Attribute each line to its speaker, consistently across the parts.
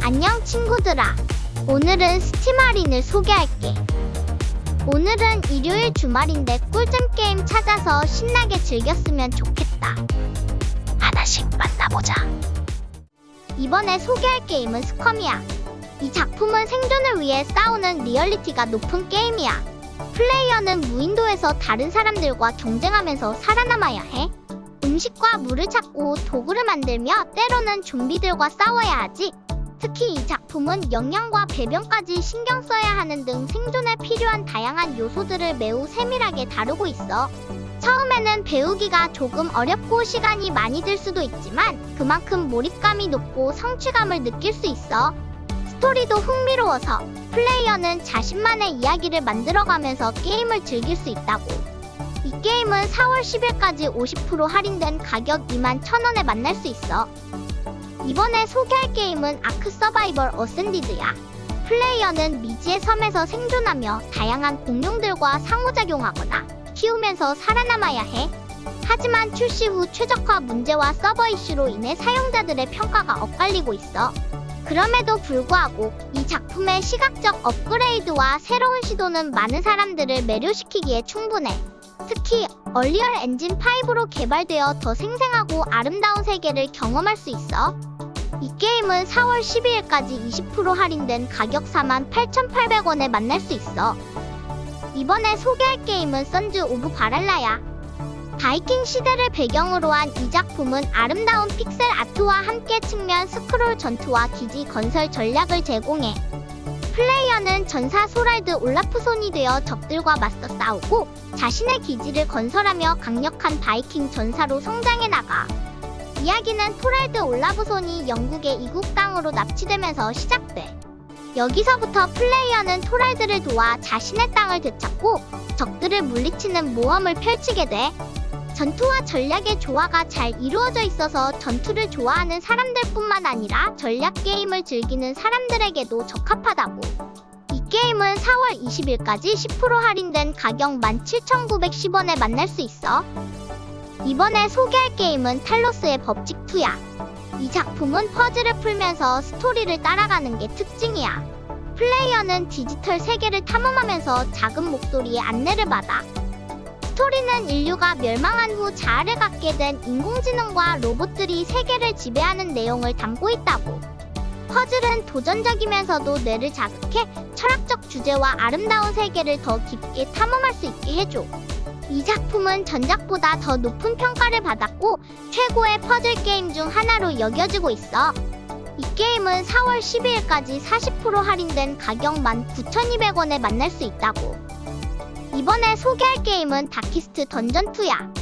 Speaker 1: 안녕 친구들아. 오늘은 스팀 할인을 소개할게. 오늘은 일요일 주말인데 꿀잼 게임 찾아서 신나게 즐겼으면 좋겠다. 하나씩 만나보자. 이번에 소개할 게임은 스컴이야. 이 작품은 생존을 위해 싸우는 리얼리티가 높은 게임이야. 플레이어는 무인도에서 다른 사람들과 경쟁하면서 살아남아야 해. 음식과 물을 찾고 도구를 만들며 때로는 좀비들과 싸워야 하지. 특히 이 작품은 영양과 배변까지 신경 써야 하는 등 생존에 필요한 다양한 요소들을 매우 세밀하게 다루고 있어. 처음에는 배우기가 조금 어렵고 시간이 많이 들 수도 있지만 그만큼 몰입감이 높고 성취감을 느낄 수 있어. 스토리도 흥미로워서 플레이어는 자신만의 이야기를 만들어가면서 게임을 즐길 수 있다고. 이 게임은 4월 10일까지 50% 할인된 가격 21,000원에 만날 수 있어. 이번에 소개할 게임은 아크 서바이벌 어센디드야. 플레이어는 미지의 섬에서 생존하며 다양한 공룡들과 상호작용하거나 키우면서 살아남아야 해. 하지만 출시 후 최적화 문제와 서버 이슈로 인해 사용자들의 평가가 엇갈리고 있어. 그럼에도 불구하고 이 작품의 시각적 업그레이드와 새로운 시도는 많은 사람들을 매료시키기에 충분해. 특히 얼리얼 엔진 5로 개발되어 더 생생하고 아름다운 세계를 경험할 수 있어. 이 게임은 4월 12일까지 20% 할인된 가격 48,800원에 만날 수 있어. 이번에 소개할 게임은 선즈 오브 바랄라야. 바이킹 시대를 배경으로 한 이 작품은 아름다운 픽셀 아트와 함께 측면 스크롤 전투와 기지 건설 전략을 제공해. 플레이어는 전사 소랄드 올라프손이 되어 적들과 맞서 싸우고 자신의 기지를 건설하며 강력한 바이킹 전사로 성장해 나가. 이야기는 토랄드 올라프손이 영국의 이국 땅으로 납치되면서 시작돼. 여기서부터 플레이어는 토랄드를 도와 자신의 땅을 되찾고 적들을 물리치는 모험을 펼치게 돼. 전투와 전략의 조화가 잘 이루어져 있어서 전투를 좋아하는 사람들뿐만 아니라 전략 게임을 즐기는 사람들에게도 적합하다고. 이 게임은 4월 20일까지 10% 할인된 가격 17,910원에 만날 수 있어. 이번에 소개할 게임은 탈로스의 법칙2야. 이 작품은 퍼즐을 풀면서 스토리를 따라가는 게 특징이야. 플레이어는 디지털 세계를 탐험하면서 작은 목소리의 안내를 받아. 스토리는 인류가 멸망한 후 자아를 갖게 된 인공지능과 로봇들이 세계를 지배하는 내용을 담고 있다고. 퍼즐은 도전적이면서도 뇌를 자극해 철학적 주제와 아름다운 세계를 더 깊게 탐험할 수 있게 해줘. 이 작품은 전작보다 더 높은 평가를 받았고 최고의 퍼즐 게임 중 하나로 여겨지고 있어. 이 게임은 4월 12일까지 40% 할인된 가격 19,200원에 만날 수 있다고. 이번에 소개할 게임은 다키스트 던전2야.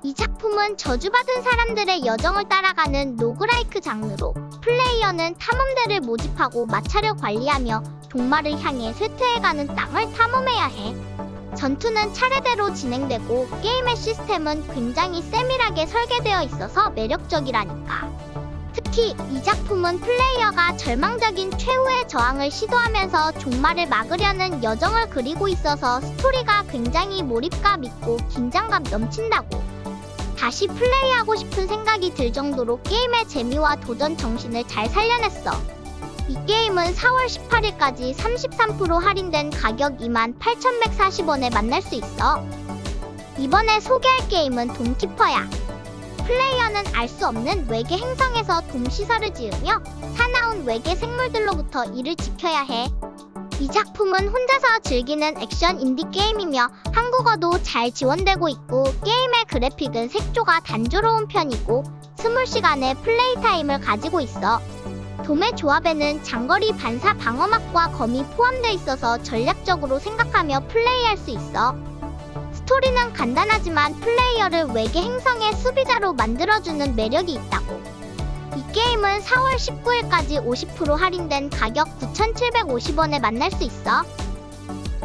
Speaker 1: 이 작품은 저주받은 사람들의 여정을 따라가는 로그라이크 장르로 플레이어는 탐험대를 모집하고 마차를 관리하며 종말을 향해 쇠퇴해가는 땅을 탐험해야 해. 전투는 차례대로 진행되고 게임의 시스템은 굉장히 세밀하게 설계되어 있어서 매력적이라니까. 특히 이 작품은 플레이어가 절망적인 최후의 저항을 시도하면서 종말을 막으려는 여정을 그리고 있어서 스토리가 굉장히 몰입감 있고 긴장감 넘친다고. 다시 플레이하고 싶은 생각이 들 정도로 게임의 재미와 도전 정신을 잘 살려냈어. 이 게임은 4월 18일까지 33% 할인된 가격 28,140원에 만날 수 있어. 이번에 소개할 게임은 돔키퍼야. 플레이어는 알 수 없는 외계 행성에서 돔시설을 지으며 사나운 외계 생물들로부터 이를 지켜야 해. 이 작품은 혼자서 즐기는 액션 인디 게임이며 한국어도 잘 지원되고 있고 게임의 그래픽은 색조가 단조로운 편이고 20시간의 플레이 타임을 가지고 있어. 돔의 조합에는 장거리 반사 방어막과 검이 포함되어 있어서 전략적으로 생각하며 플레이할 수 있어. 스토리는 간단하지만 플레이어를 외계 행성의 수비자로 만들어주는 매력이 있다고. 이 게임은 4월 19일까지 50% 할인된 가격 9,750원에 만날 수 있어.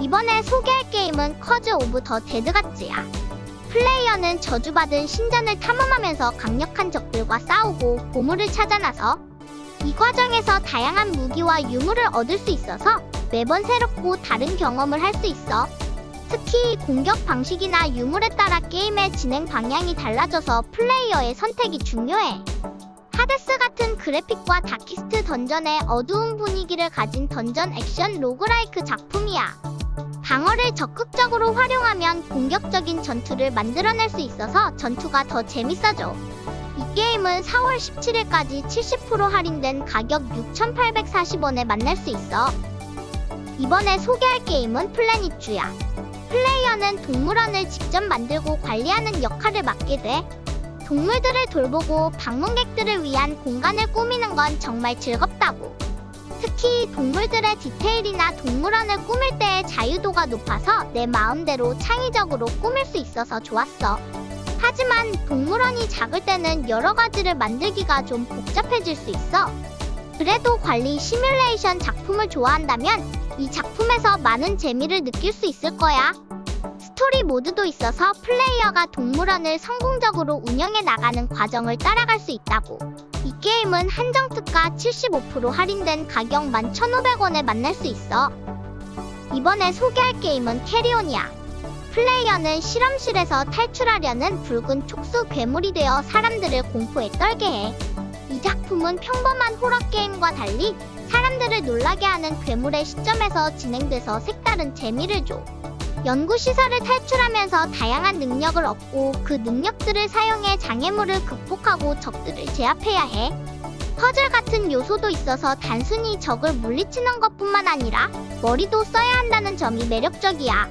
Speaker 1: 이번에 소개할 게임은 커즈 오브 더 데드가츠야. 플레이어는 저주받은 신전을 탐험하면서 강력한 적들과 싸우고 보물을 찾아 나서 이 과정에서 다양한 무기와 유물을 얻을 수 있어서 매번 새롭고 다른 경험을 할 수 있어. 특히 공격 방식이나 유물에 따라 게임의 진행 방향이 달라져서 플레이어의 선택이 중요해. 하데스 같은 그래픽과 다키스트 던전의 어두운 분위기를 가진 던전 액션 로그라이크 작품이야. 방어를 적극적으로 활용하면 공격적인 전투를 만들어낼 수 있어서 전투가 더 재밌어져. 이 게임은 4월 17일까지 70% 할인된 가격 6,840원에 만날 수 있어. 이번에 소개할 게임은 플래닛주야. 플레이어는 동물원을 직접 만들고 관리하는 역할을 맡게 돼. 동물들을 돌보고 방문객들을 위한 공간을 꾸미는 건 정말 즐겁다고. 특히 동물들의 디테일이나 동물원을 꾸밀 때의 자유도가 높아서 내 마음대로 창의적으로 꾸밀 수 있어서 좋았어. 하지만 동물원이 작을 때는 여러 가지를 만들기가 좀 복잡해질 수 있어. 그래도 관리 시뮬레이션 작품을 좋아한다면 이 작품에서 많은 재미를 느낄 수 있을 거야. 스토리 모드도 있어서 플레이어가 동물원을 성공적으로 운영해 나가는 과정을 따라갈 수 있다고. 이 게임은 한정 특가 75% 할인된 가격 11,500원에 만날 수 있어. 이번에 소개할 게임은 캐리온이야. 플레이어는 실험실에서 탈출하려는 붉은 촉수 괴물이 되어 사람들을 공포에 떨게 해. 이 작품은 평범한 호러 게임과 달리 사람들을 놀라게 하는 괴물의 시점에서 진행돼서 색다른 재미를 줘. 연구시설을 탈출하면서 다양한 능력을 얻고 그 능력들을 사용해 장애물을 극복하고 적들을 제압해야 해. 퍼즐 같은 요소도 있어서 단순히 적을 물리치는 것뿐만 아니라 머리도 써야 한다는 점이 매력적이야.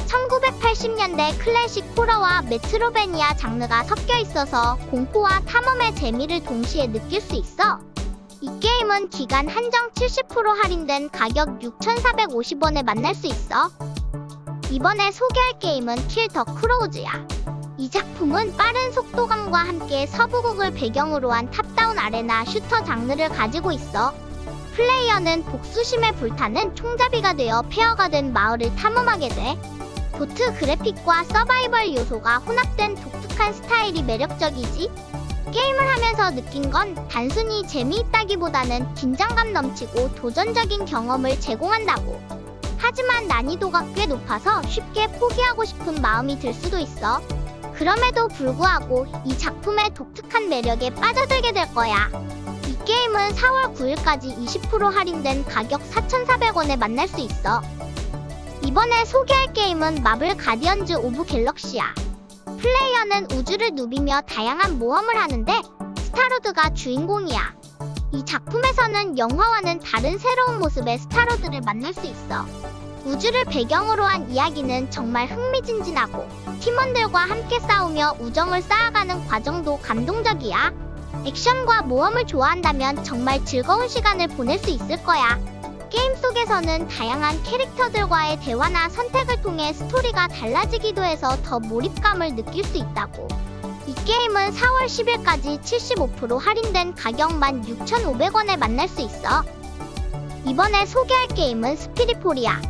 Speaker 1: 1980년대 클래식 호러와 메트로베니아 장르가 섞여 있어서 공포와 탐험의 재미를 동시에 느낄 수 있어. 이 게임은 기간 한정 70% 할인된 가격 6,450원에 만날 수 있어. 이번에 소개할 게임은 킬 더 크로우즈야. 이 작품은 빠른 속도감과 함께 서부국을 배경으로 한 탑다운 아레나 슈터 장르를 가지고 있어. 플레이어는 복수심에 불타는 총잡이가 되어 폐허가 된 마을을 탐험하게 돼. 도트 그래픽과 서바이벌 요소가 혼합된 독특한 스타일이 매력적이지. 게임을 하면서 느낀 건 단순히 재미있다기보다는 긴장감 넘치고 도전적인 경험을 제공한다고. 하지만 난이도가 꽤 높아서 쉽게 포기하고 싶은 마음이 들 수도 있어. 그럼에도 불구하고 이 작품의 독특한 매력에 빠져들게 될 거야. 이 게임은 4월 9일까지 20% 할인된 가격 4,400원에 만날 수 있어. 이번에 소개할 게임은 마블 가디언즈 오브 갤럭시야. 플레이어는 우주를 누비며 다양한 모험을 하는데 스타로드가 주인공이야. 이 작품에서는 영화와는 다른 새로운 모습의 스타로드를 만날 수 있어. 우주를 배경으로 한 이야기는 정말 흥미진진하고 팀원들과 함께 싸우며 우정을 쌓아가는 과정도 감동적이야. 액션과 모험을 좋아한다면 정말 즐거운 시간을 보낼 수 있을 거야. 게임 속에서는 다양한 캐릭터들과의 대화나 선택을 통해 스토리가 달라지기도 해서 더 몰입감을 느낄 수 있다고. 이 게임은 4월 10일까지 75% 할인된 가격 16,500원에 만날 수 있어. 이번에 소개할 게임은 스피릿폴이야.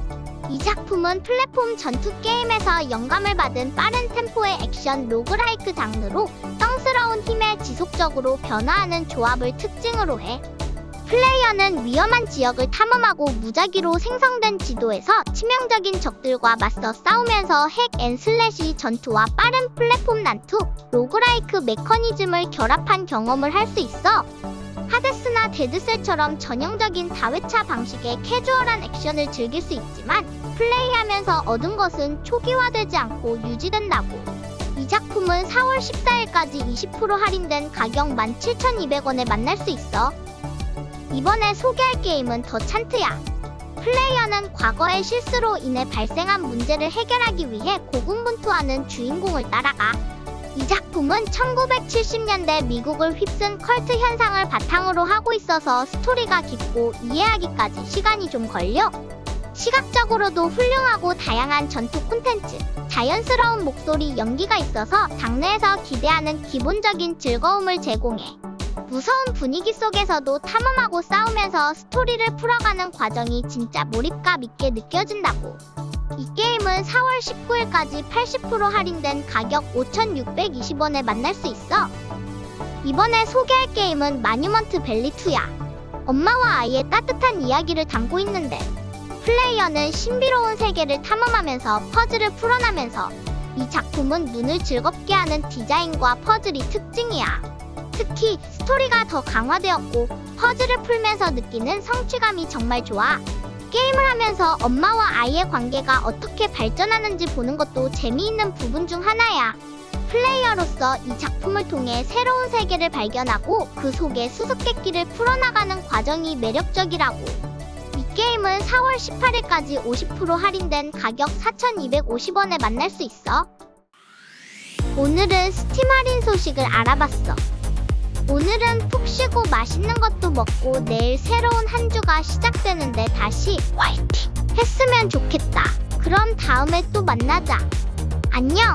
Speaker 1: 이 작품은 플랫폼 전투 게임에서 영감을 받은 빠른 템포의 액션 로그라이크 장르로 성스러운 힘에 지속적으로 변화하는 조합을 특징으로 해. 플레이어는 위험한 지역을 탐험하고 무작위로 생성된 지도에서 치명적인 적들과 맞서 싸우면서 핵앤슬래시 전투와 빠른 플랫폼 난투, 로그라이크 메커니즘을 결합한 경험을 할 수 있어. 하데스나 데드셀처럼 전형적인 다회차 방식의 캐주얼한 액션을 즐길 수 있지만 플레이하면서 얻은 것은 초기화되지 않고 유지된다고. 이 작품은 4월 14일까지 20% 할인된 가격 17,200원에 만날 수 있어. 이번에 소개할 게임은 더 찬트야. 플레이어는 과거의 실수로 인해 발생한 문제를 해결하기 위해 고군분투하는 주인공을 따라가. 이 작품은 1970년대 미국을 휩쓴 컬트 현상을 바탕으로 하고 있어서 스토리가 깊고 이해하기까지 시간이 좀 걸려. 시각적으로도 훌륭하고 다양한 전투 콘텐츠, 자연스러운 목소리 연기가 있어서 장르에서 기대하는 기본적인 즐거움을 제공해. 무서운 분위기 속에서도 탐험하고 싸우면서 스토리를 풀어가는 과정이 진짜 몰입감 있게 느껴진다고. 이 게임은 4월 19일까지 80% 할인된 가격 5,620원에 만날 수 있어. 이번에 소개할 게임은 마뉴먼트 밸리2야. 엄마와 아이의 따뜻한 이야기를 담고 있는데 플레이어는 신비로운 세계를 탐험하면서 퍼즐을 풀어나면서 이 작품은 눈을 즐겁게 하는 디자인과 퍼즐이 특징이야. 특히 스토리가 더 강화되었고 퍼즐을 풀면서 느끼는 성취감이 정말 좋아. 게임을 하면서 엄마와 아이의 관계가 어떻게 발전하는지 보는 것도 재미있는 부분 중 하나야. 플레이어로서 이 작품을 통해 새로운 세계를 발견하고 그 속에 수수께끼를 풀어나가는 과정이 매력적이라고. 이 게임은 4월 18일까지 50% 할인된 가격 4,250원에 만날 수 있어. 오늘은 스팀 할인 소식을 알아봤어. 오늘은 푹 쉬고 맛있는 것도 먹고 내일 새로운 한 주가 시작되는데 다시 화이팅! 했으면 좋겠다. 그럼 다음에 또 만나자. 안녕!